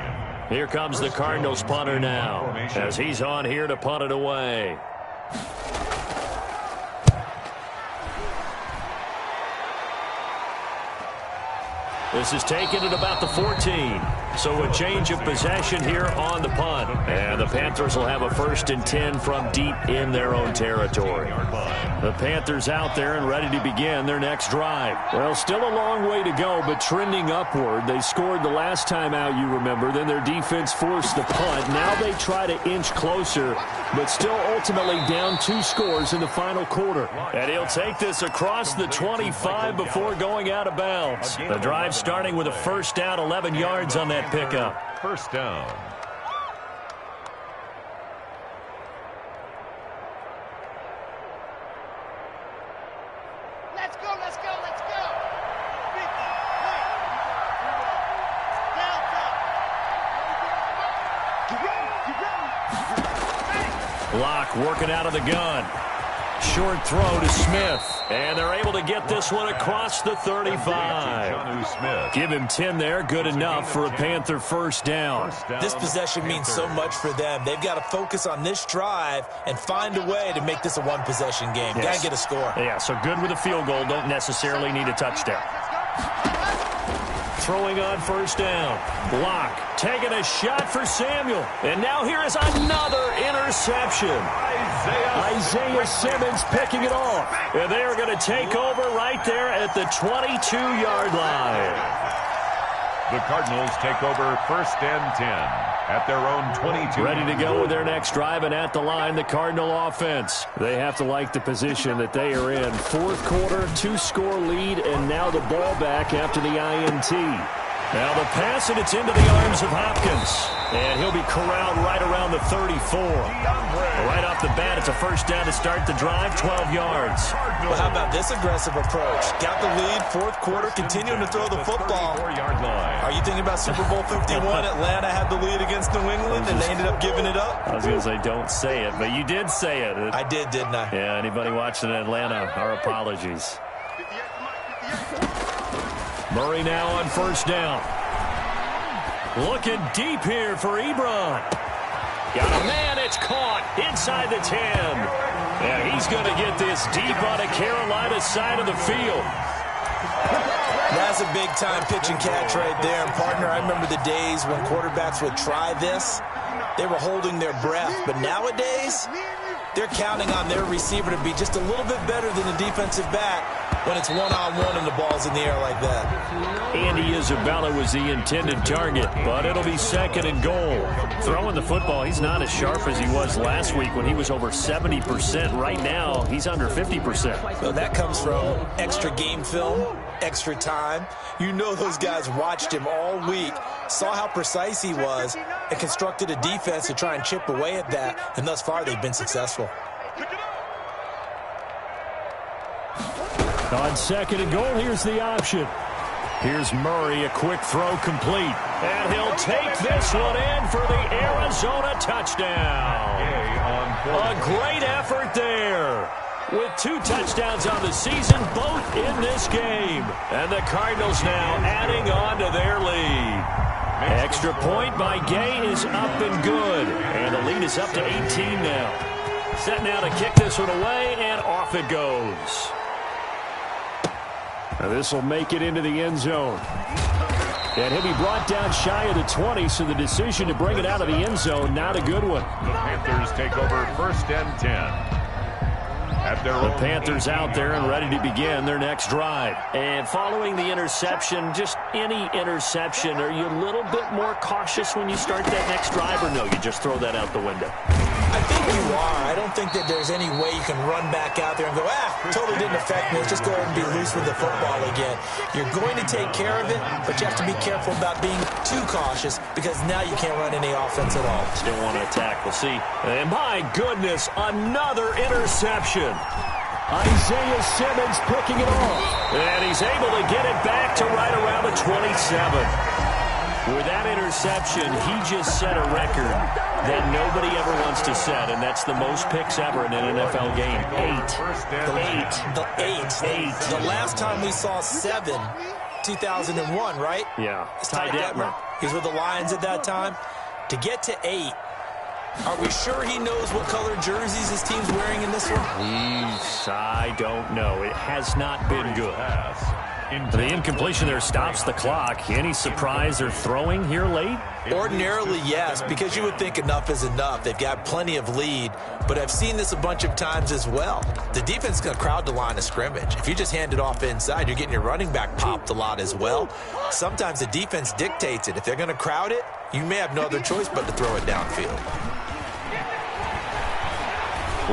Here comes the Cardinals punter now as he's on here to punt it away. This is taken at about the 14. So a change of possession here on the punt. And the Panthers will have a 1st and 10 from deep in their own territory. The Panthers out there and ready to begin their next drive. Well, still a long way to go, but trending upward. They scored the last time out, you remember. Then their defense forced the punt. Now they try to inch closer, but still ultimately down 2 scores in the final quarter. And he'll take this across the 25 before going out of bounds. The drive starting with a 1st down, 11 yards on that pickup. 1st down. Let's go, let's go, let's go. Block working out of the gun. Short throw to Smith. And they're able to get this one across the 35. Give him 10 there. Good enough for a Panther 1st down. This possession means so much for them. They've got to focus on this drive and find a way to make this a one-possession game. Yes. Got to get a score. Yeah, so good with a field goal. Don't necessarily need a touchdown. Throwing on 1st down. Block. Taking a shot for Samuel. And now here is another interception. Isaiah Simmons picking it off. And they are going to take over right there at the 22-yard line. The Cardinals take over 1st and 10 at their own 22. Ready to go with their next drive, and at the line, the Cardinal offense. They have to like the position that they are in. 4th quarter, 2-score lead, and now the ball back after the INT. Now the pass, and it's into the arms of Hopkins. And he'll be corralled right around the 34. Right off the bat, it's a 1st down to start the drive, 12 yards. Well, how about this aggressive approach? Got the lead, 4th quarter, continuing to throw the football. 4-yard line. Are you thinking about Super Bowl 51? Atlanta had the lead against New England, and they ended up giving it up? I was going to say, don't say it, but you did say it. I did, didn't I? Yeah, anybody watching Atlanta, our apologies. Murray now on 1st down. Looking deep here for Ebron. Got a man, it's caught inside the 10. And he's going to get this deep on a Carolina side of the field. That's a big-time pitch and catch right there. And, partner, I remember the days when quarterbacks would try this. They were holding their breath. But nowadays, they're counting on their receiver to be just a little bit better than the defensive back when it's one-on-one and the ball's in the air like that. Andy Isabella was the intended target, but it'll be 2nd and goal. Throwing the football, he's not as sharp as he was last week when he was over 70%. Right now, he's under 50%. So that comes from extra game film, extra time. You know those guys watched him all week, saw how precise he was, and constructed a defense to try and chip away at that, and thus far they've been successful. On 2nd and goal, here's the option. Here's Murray, a quick throw complete. And he'll take this one in for the Arizona touchdown. A great effort there. With 2 touchdowns on the season, both in this game. And the Cardinals now adding on to their lead. Extra point by Gay is up and good. And the lead is up to 18 now. Set now to kick this one away, and off it goes. Now this will make it into the end zone. And he'll be brought down shy of the 20, so the decision to bring it out of the end zone, not a good one. The Panthers take over 1st and 10. The Panthers out there and ready to begin their next drive. And following the interception, just any interception, are you a little bit more cautious when you start that next drive, or no, you just throw that out the window? I think you are. I don't think that there's any way you can run back out there and go, totally didn't affect me. Let's just go ahead and be loose with the football again. You're going to take care of it, but you have to be careful about being too cautious because now you can't run any offense at all. Still want to attack. We'll see. And my goodness, another interception. Isaiah Simmons picking it off. And he's able to get it back to right around the 27. With that interception, he just set a record that nobody ever wants to set, and that's the most picks ever in an NFL game. 8. The last time we saw 7, 2001, right? Yeah. Ty Detmer. He was with the Lions at that time. To get to 8, are we sure he knows what color jerseys his team's wearing in this one? I don't know. It has not been good. The incompletion there stops the clock. Any surprise they're throwing here late? Ordinarily, yes, because you would think enough is enough. They've got plenty of lead, but I've seen this a bunch of times as well. The defense is going to crowd the line of scrimmage. If you just hand it off inside, you're getting your running back popped a lot as well. Sometimes the defense dictates it. If they're going to crowd it, you may have no other choice but to throw it downfield.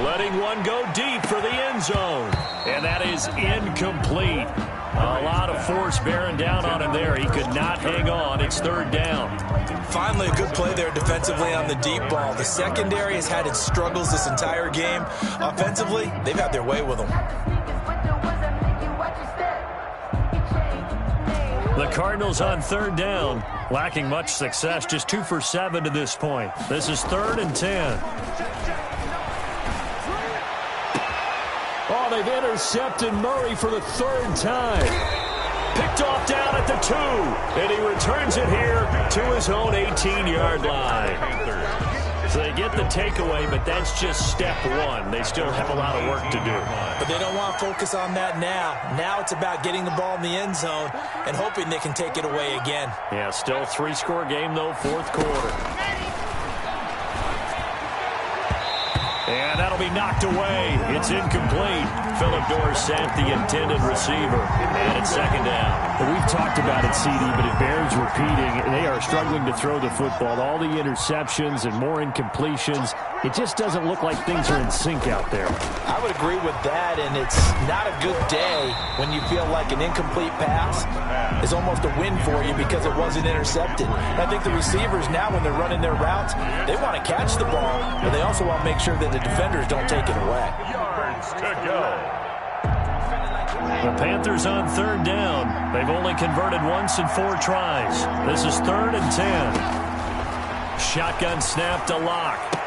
Letting one go deep for the end zone, and that is incomplete. A lot of force bearing down on him there. He could not hang on. It's third down. Finally, a good play there defensively on the deep ball. The secondary has had its struggles this entire game. Offensively, they've had their way with them. The Cardinals on third down, lacking much success, just 2 for 7 to this point. This is 3rd and 10. Oh, they've intercepted Murray for the 3rd time. Picked off down at the 2, and he returns it here to his own 18-yard line. So they get the takeaway, but that's just step 1. They still have a lot of work to do. But they don't want to focus on that now. Now it's about getting the ball in the end zone and hoping they can take it away again. Yeah, still 3-score game, though, 4th quarter. And that'll be knocked away. It's incomplete. Philip Dorsett, the intended receiver. And it's 2nd down. Well, we've talked about it, CD, but it bears repeating. They are struggling to throw the football. All the interceptions and more incompletions. It just doesn't look like things are in sync out there. I would agree with that, and it's not a good day when you feel like an incomplete pass is almost a win for you because it wasn't intercepted. I think the receivers now, when they're running their routes, they want to catch the ball, but they also want to make sure that the defenders don't take it away. Yards to go. The Panthers on 3rd down. They've only converted once in 4 tries. This is 3rd and 10. Shotgun snap to Locke.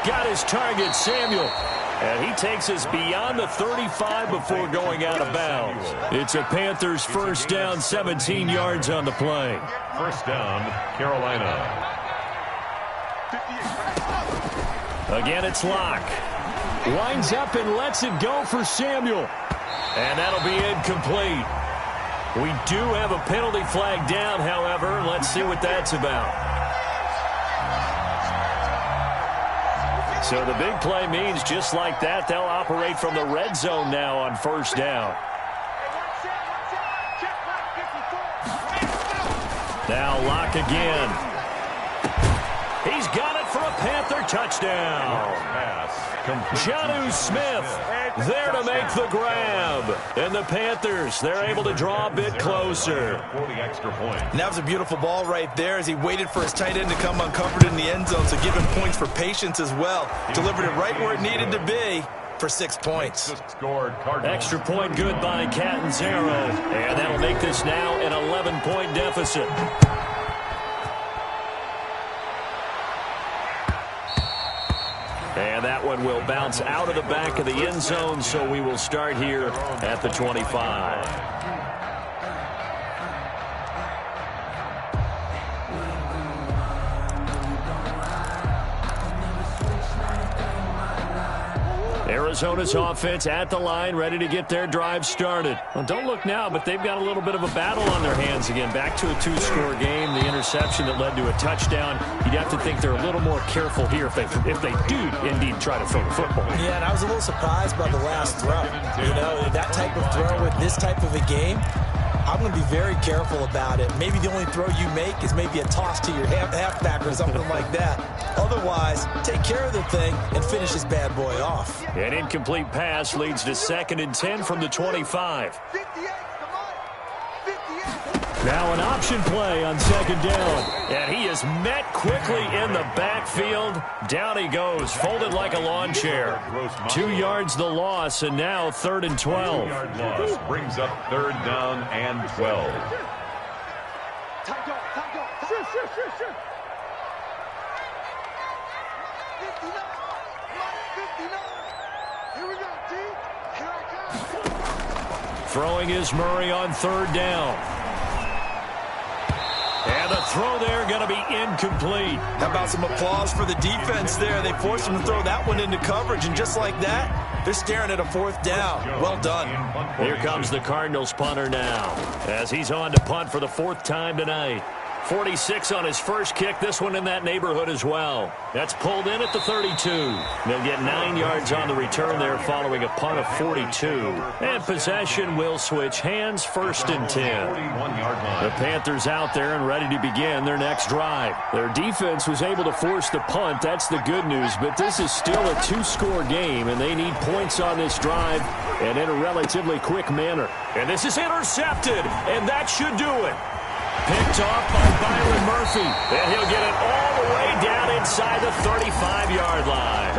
Got his target, Samuel. And he takes us beyond the 35 before going out of bounds. It's a Panthers 1st down, 17 yards on the play. 1st down, Carolina. Again, it's Locke. Winds up and lets it go for Samuel. And that'll be incomplete. We do have a penalty flag down, however. Let's see what that's about. So the big play means just like that, they'll operate from the red zone now on 1st down. Now Locke again. He's got it for a Panther touchdown. Jonnu Smith there to make the grab. And the Panthers, they're able to draw a bit closer. And that was a beautiful ball right there as he waited for his tight end to come uncovered in the end zone, so give him points for patience as well. Delivered it right where it needed to be for 6 points. Extra point good by Catanzaro. And that'll make this now an 11-point deficit. And that one will bounce out of the back of the end zone, so we will start here at the 25. Arizona's offense at the line, ready to get their drive started. Well, don't look now, but they've got a little bit of a battle on their hands again. Back to a 2-score game, the interception that led to a touchdown. You'd have to think they're a little more careful here if they do indeed try to throw the football. Yeah, and I was a little surprised by the last throw. You know, that type of throw with this type of a game, I'm going to be very careful about it. Maybe the only throw you make is maybe a toss to your halfback or something like that. Otherwise, take care of the thing and finish this bad boy off. An incomplete pass leads to 2nd and 10 from the 25. Now an option play on 2nd down. And he is met quickly in the backfield. Down he goes, folded like a lawn chair. 2 yards the loss, and now 3rd and 12. 2-yard loss brings up 3rd down and 12. Throwing is Murray on third down. And the throw there going to be incomplete. How about some applause for the defense there? They forced him to throw that one into coverage, and just like that, they're staring at a fourth down. Well done. Here comes the Cardinals punter now, as he's on to punt for the fourth time tonight. 46 on his first kick, this one in that neighborhood as well. That's pulled in at the 32. They'll get 9 yards on the return there following a punt of 42. And possession will switch hands, 1st and 10. The Panthers out there and ready to begin their next drive. Their defense was able to force the punt, that's the good news, but this is still a 2-score game, and they need points on this drive and in a relatively quick manner. And this is intercepted, and that should do it. Picked off by Byron Murphy. And he'll get it all the way down inside the 35-yard line.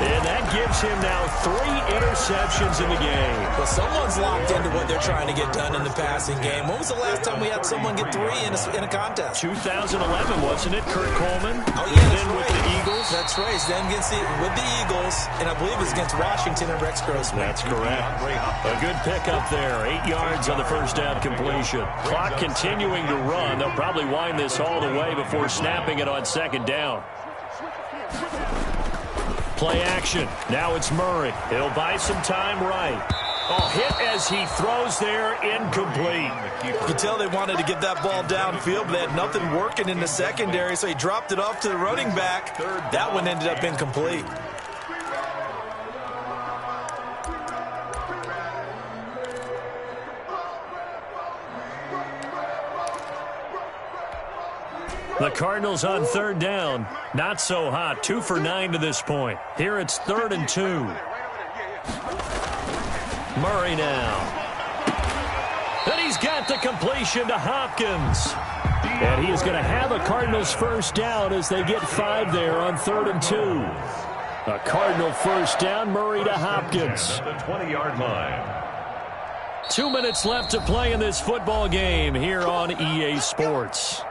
And that gives him now 3 interceptions in the game. Well, someone's locked into what they're trying to get done in the passing game. When was the last time we had someone get 3 in a contest? 2011, wasn't it? Kurt Coleman. Oh, yeah, then with the Eagles. That's right. Then with the Eagles, and I believe it's against Washington and Rex Grossman. That's correct. A good pickup there. 8 yards on the first down completion. Clock continuing to run. They'll probably wind this all the way before snapping it on second down. Play action. Now it's Murray. He'll buy some time right. Oh, hit as he throws there, incomplete. You could tell they wanted to get that ball downfield, but they had nothing working in the secondary, so he dropped it off to the running back. That one ended up incomplete. The Cardinals on third down. Not so hot. 2 for 9 to this point. Here it's 3rd and 2. Murray now. And he's got the completion to Hopkins. And he is going to have a Cardinals first down as they get 5 there on 3rd and 2. A Cardinal first down, Murray to Hopkins. The 20-yard line. 2 minutes left to play in this football game here on EA Sports.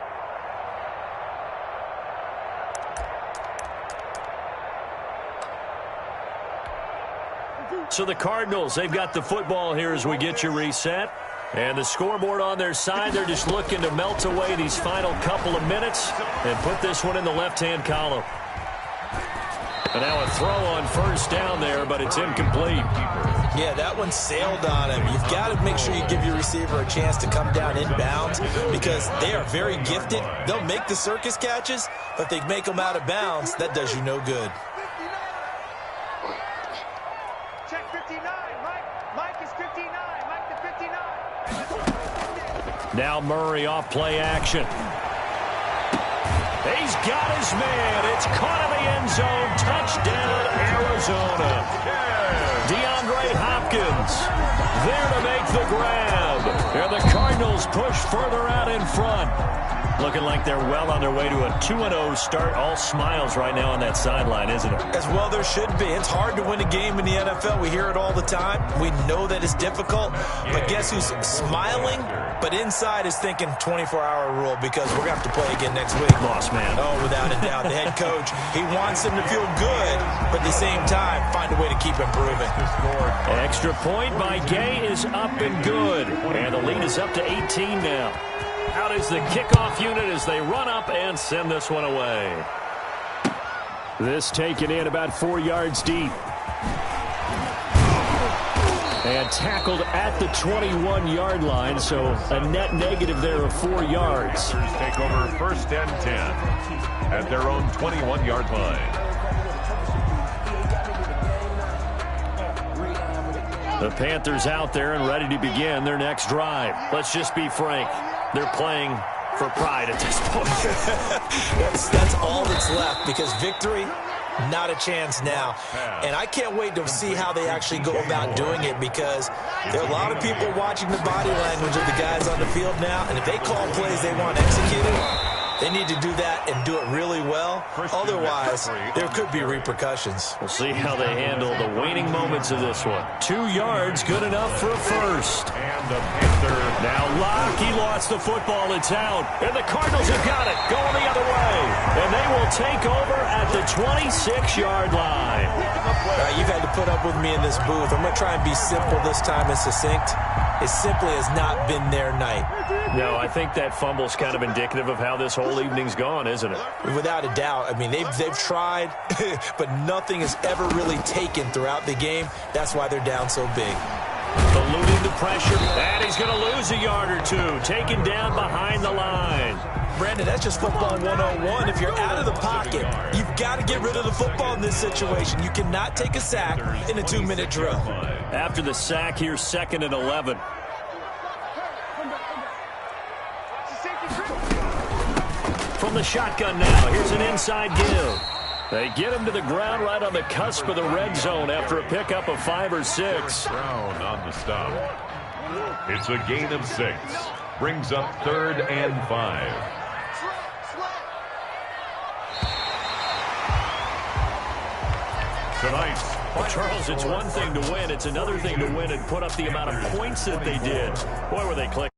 So the Cardinals, they've got the football here as we get you reset. And the scoreboard on their side, they're just looking to melt away these final couple of minutes and put this one in the left-hand column. And now a throw on first down there, but it's incomplete. Yeah, that one sailed on him. You've got to make sure you give your receiver a chance to come down inbounds because they are very gifted. They'll make the circus catches, but if they make them out of bounds, that does you no good. Check 59. Mike is 59. Mike to 59. Now Murray off play action. He's got his man. It's caught in the end zone. Touchdown, Arizona. DeAndre Hopkins there to make the grab. And the Cardinals push further out in front. Looking like they're well on their way to a 2-0 start. All smiles right now on that sideline, isn't it? As well there should be. It's hard to win a game in the NFL. We hear it all the time. We know that it's difficult. But guess who's smiling? But inside is thinking 24-hour rule because we're going to have to play again next week. Boss man. Oh, without a doubt. The head coach, he wants him to feel good, but at the same time, find a way to keep improving. Extra point by Gay is up and good. And the lead is up to 18 now. Out is the kickoff unit as they run up and send this one away. This taken in about 4 yards deep. And tackled at the 21-yard line, so a net negative there of 4 yards. Take over 1st and 10 at their own 21-yard line. The Panthers out there and ready to begin their next drive. Let's just be frank. They're playing for pride at this point. That's all that's left because victory, not a chance now. And I can't wait to see how they actually go about doing it because there are a lot of people watching the body language of the guys on the field now. And if they call plays they want executed, They need to do that and do it really well. Otherwise, there could be repercussions. We'll see how they handle the waning moments of this one. 2 yards, good enough for a first. And the Panther. Now Locke, he lost the football. It's out. And the Cardinals have got it, going the other way. And they will take over at the 26-yard line. You've had to put up with me in this booth. I'm going to try and be simple this time and succinct. It simply has not been their night. No, I think that fumble's kind of indicative of how this whole evening's gone, isn't it? Without a doubt. I mean, they've tried, but nothing has ever really taken throughout the game. That's why they're down so big. Eluding the pressure, and he's going to lose a yard or two. Taken down behind the line. Brandon, that's just football 101. If you're out of the pocket, you've got to get rid of the football in this situation. You cannot take a sack in a 2-minute drill. After the sack, here's 2nd and 11. From the shotgun now, here's an inside give. They get him to the ground right on the cusp of the red zone after a pickup of 5 or 6. Brown on the stop. It's a gain of 6. Brings up 3rd and 5. Tonight. Well, Charles, it's one thing to win. It's another thing to win and put up the amount of points that they did. Boy, were they clicking.